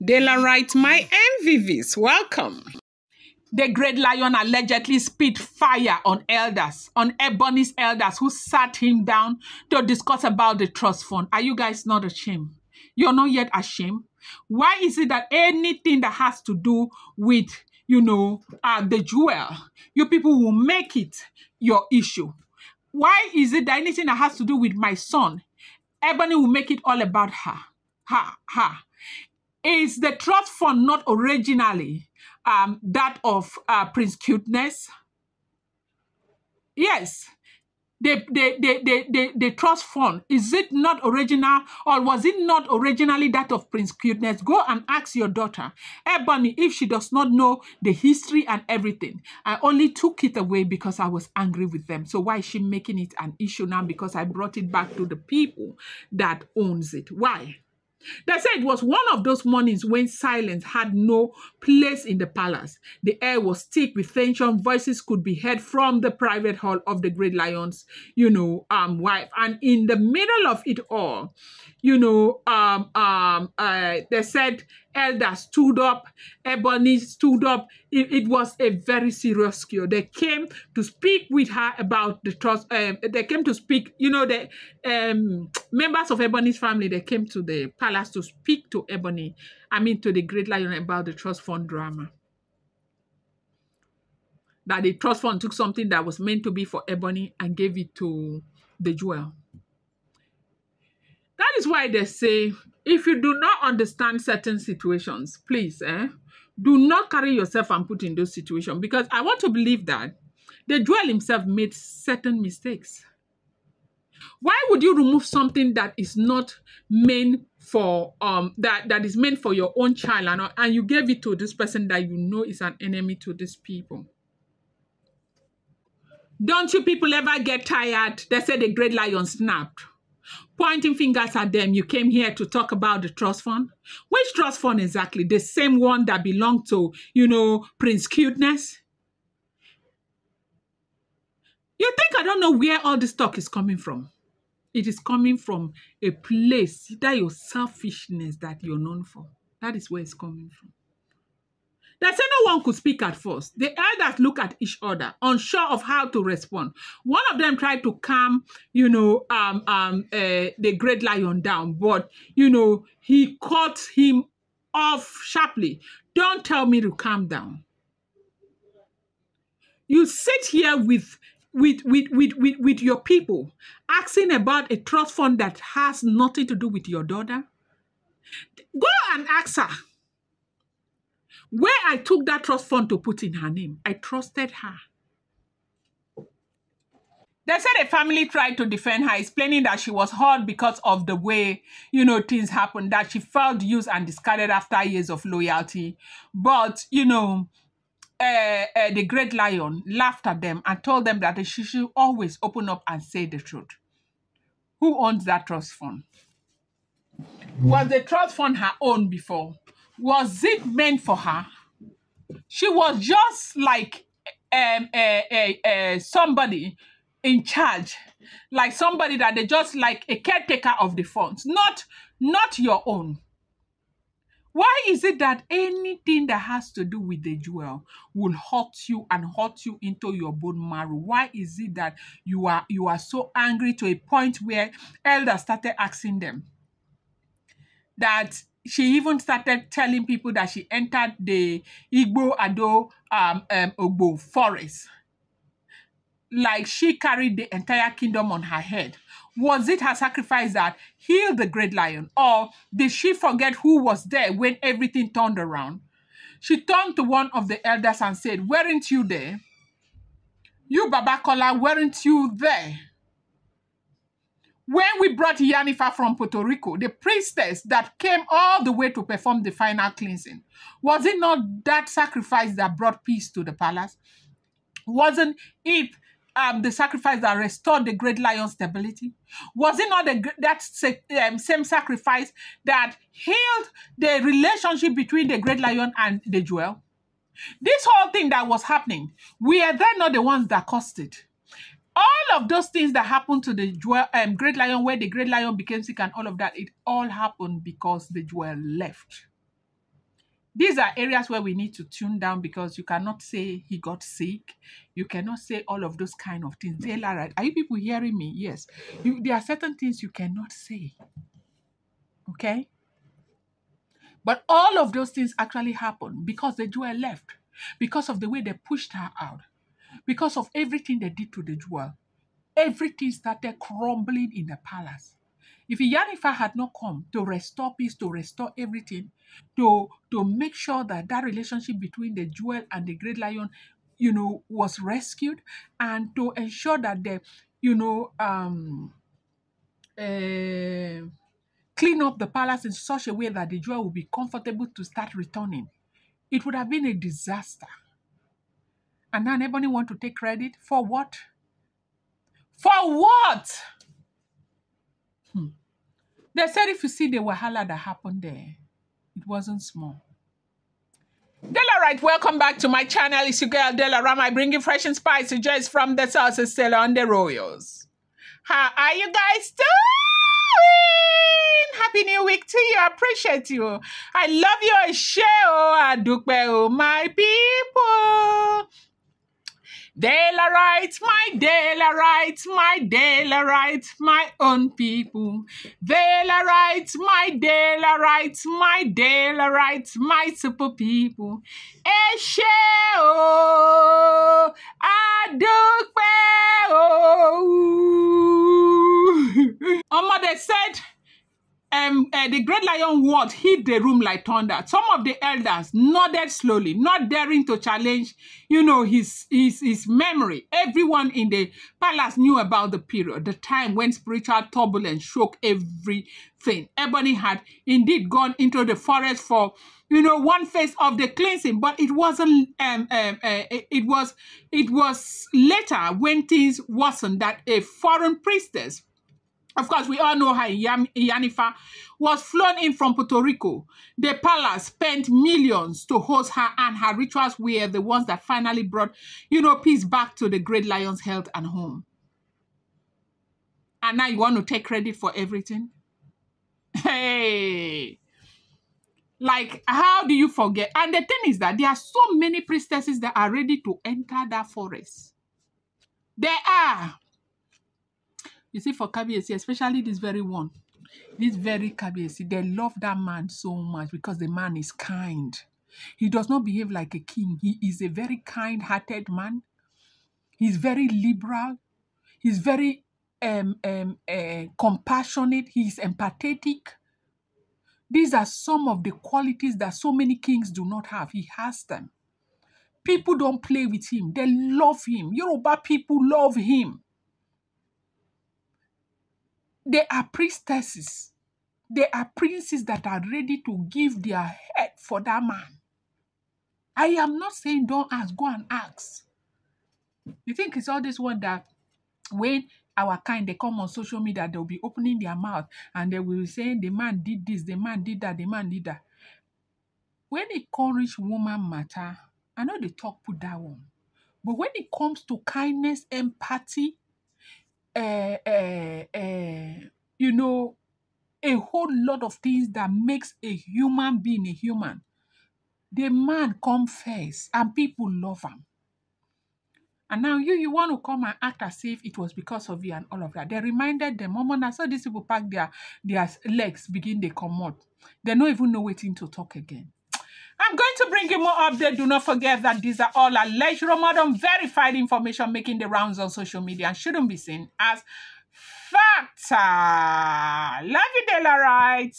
Dela writes, my MVVs, welcome. The great lion allegedly spit fire on elders, on Ebony's elders who sat him down to discuss about the trust fund. Are you guys not ashamed? You're not yet ashamed? Why is it that anything that has to do with, the jewel, you people will make it your issue? Why is it that anything that has to do with my son, Ebony will make it all about her? Is the trust fund not originally that of Princecuteness? Yes. The trust fund, is it not original, or was it not originally that of Princecuteness? Go and ask your daughter, Ebony, if she does not know the history and everything. I only took it away because I was angry with them. So why is she making it an issue now? Because I brought it back to the people that owns it. Why? They said it was one of those mornings when silence had no place in the palace. The air was thick with tension. Voices could be heard from the private hall of the great lion's, wife. And in the middle of it all, they said Elder stood up, Ebony stood up. It was a very serious cure. They came to speak with her about the trust. They came to speak, the members of Ebony's family, they came to the palace to speak to Ebony, to the great lion about the trust fund drama. That the trust fund took something that was meant to be for Ebony and gave it to the jewel. That is why they say, if you do not understand certain situations, please, do not carry yourself and put in those situations. Because I want to believe that the jewel himself made certain mistakes. Why would you remove something that is not meant for that is meant for your own child, and you gave it to this person that you know is an enemy to these people? Don't you people ever get tired? They say the great lion snapped. Pointing fingers at them, you came here to talk about the trust fund? Which trust fund exactly? The same one that belonged to, Princecuteness? You think I don't know where all this talk is coming from? It is coming from a place, that your selfishness that you're known for. That is where it's coming from. They say no one could speak at first. The elders look at each other, unsure of how to respond. One of them tried to calm, the great lion down, but, he caught him off sharply. Don't tell me to calm down. You sit here with your people, asking about a trust fund that has nothing to do with your daughter. Go and ask her. Where I took that trust fund to put in her name, I trusted her. They said a family tried to defend her, explaining that she was hurt because of the way, things happened, that she felt used and discarded after years of loyalty. But, the great lion laughed at them and told them that she should always open up and say the truth. Who owns that trust fund? Was the trust fund her own before? Was it meant for her? She was just like somebody in charge, like somebody that they just like a caretaker of the funds, not your own. Why is it that anything that has to do with the jewel will hurt you and hurt you into your bone marrow? Why is it that you are so angry to a point where elders started asking them that she even started telling people that she entered the Igbo Ado Ogbo forest? Like she carried the entire kingdom on her head. Was it her sacrifice that healed the great lion? Or did she forget who was there when everything turned around? She turned to one of the elders and said, weren't you there? You, Babakola, weren't you there? When we brought Yanifa from Puerto Rico, the priestess that came all the way to perform the final cleansing, was it not that sacrifice that brought peace to the palace? Wasn't it the sacrifice that restored the great lion's stability? Was it not that same sacrifice that healed the relationship between the great lion and the jewel? This whole thing that was happening, we are then not the ones that caused it. All of those things that happened to the jewel, great lion, where the great lion became sick and all of that, it all happened because the jewel left. These are areas where we need to tune down, because you cannot say he got sick. You cannot say all of those kind of things. Dela, right? Are you people hearing me? Yes. There are certain things you cannot say. Okay? But all of those things actually happened because the jewel left, because of the way they pushed her out, because of everything they did to the jewel. Everything started crumbling in the palace. If Yanifa had not come to restore peace, to restore everything, to make sure that that relationship between the jewel and the great lion, was rescued, and to ensure that the, clean up the palace in such a way that the jewel would be comfortable to start returning, it would have been a disaster. And now anybody want to take credit for what? For what? They said if you see the wahala that happened there, it wasn't small. Della Right, welcome back to my channel. It's your girl Della Ram. I bring you fresh and spicy joys from the sauces still on the royals. How are you guys doing? Happy New Week to you. I appreciate you. I love your show. Adukbe, my people. Dela Right, my Dela Right, my Dela Right, my own people. Dela Right, my Dela Right, my Dela Right, my super people. Eshe o, adukpe o. They said, the great lion word hit the room like thunder. Some of the elders nodded slowly, not daring to challenge, his memory. Everyone in the palace knew about the period, the time when spiritual turbulence shook everything. Ebony had indeed gone into the forest for, one phase of the cleansing, but it wasn't. It was later when things worsened that a foreign priestess. Of course, we all know how Yanifa was flown in from Puerto Rico. The palace spent millions to host her, and her rituals were the ones that finally brought, peace back to the great lion's health and home. And now you want to take credit for everything? Hey! Like, how do you forget? And the thing is that there are so many priestesses that are ready to enter that forest. There are. You see, for Kabiyesi, especially this very one, this very Kabiyesi, they love that man so much because the man is kind. He does not behave like a king. He is a very kind-hearted man. He's very liberal. He's very compassionate. He's empathetic. These are some of the qualities that so many kings do not have. He has them. People don't play with him. They love him. Yoruba people love him. They are priestesses. They are princes that are ready to give their head for that man. I am not saying don't ask, go and ask. You think it's all this one that when our kind, they come on social media, they'll be opening their mouth and they will say, the man did this, the man did that, the man did that. When it comes rich woman matter, I know they talk put that one. But when it comes to kindness, empathy, a whole lot of things that makes a human being a human, the man come first and people love him. And now you want to come and act as if it was because of you and all of that. They reminded them, Mama, I saw these people pack their legs, begin they come out. They don't even know waiting to talk again. I'm going to bring you more updates. Do not forget that these are all alleged, modern, verified information making the rounds on social media and shouldn't be seen as fact. Love you, Della Right.